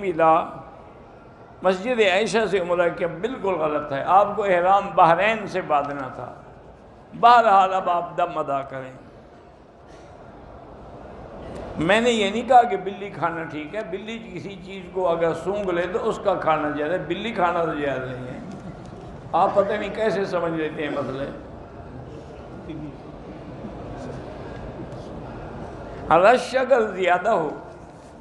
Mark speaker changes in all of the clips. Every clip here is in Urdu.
Speaker 1: ملا مسجد عائشہ سے عمرہ کیا بالکل غلط ہے. آپ کو احرام بحرین سے باندھنا تھا. بہرحال اب آپ دم ادا کریں. میں نے یہ نہیں کہا کہ بلی کھانا ٹھیک ہے. بلی کسی چیز کو اگر سونگھ لے تو اس کا کھانا جائز ہے, بلی کھانا تو جائز نہیں ہے. آپ پتہ نہیں کیسے سمجھ لیتے ہیں مسئلے. رش اگر زیادہ ہو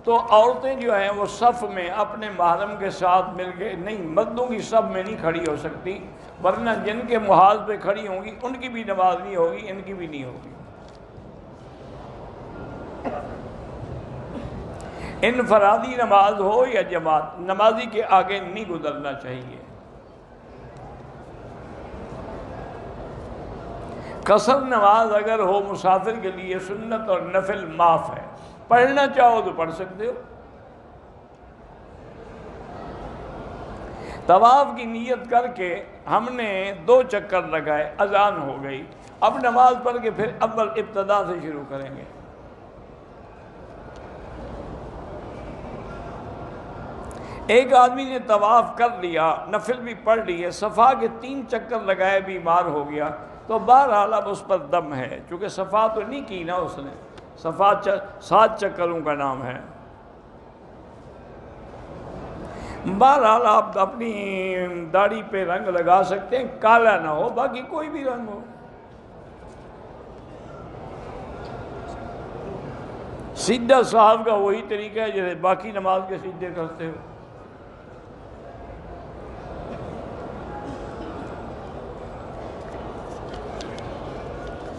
Speaker 1: تو عورتیں جو ہیں وہ صف میں اپنے محرم کے ساتھ مل کے نہیں, مردوں کی صف میں نہیں کھڑی ہو سکتی, ورنہ جن کے محاذ پہ کھڑی ہوں گی ان کی بھی نماز نہیں ہوگی, ان کی بھی نہیں ہوگی. انفرادی نماز ہو یا جماعت, نمازی کے آگے نہیں گزرنا چاہیے. قصر نماز اگر ہو مسافر کے لیے سنت اور نفل معاف ہے, پڑھنا چاہو تو پڑھ سکتے ہو. طواف کی نیت کر کے ہم نے 2 چکر لگائے, اذان ہو گئی, اب نماز پڑھ کے پھر اول ابتدا سے شروع کریں گے. ایک آدمی نے طواف کر لیا, نفل بھی پڑھ لیے, صفا کے 3 چکر لگائے, بیمار ہو گیا, تو بہرحال اب اس پر دم ہے, چونکہ صفا تو نہیں کی نا اس نے. صفا 7 چکروں کا نام ہے. بہرحال آپ اپنی داڑھی پہ رنگ لگا سکتے ہیں, کالا نہ ہو, باقی کوئی بھی رنگ ہو. سیدھا صاحب کا وہی طریقہ ہے جیسے باقی نماز کے سیدھے کرتے ہو.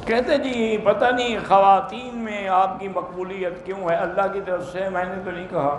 Speaker 1: کہتے جی پتہ نہیں خواتین میں آپ کی مقبولیت کیوں ہے اللہ کی طرف سے. میں نے تو نہیں کہا.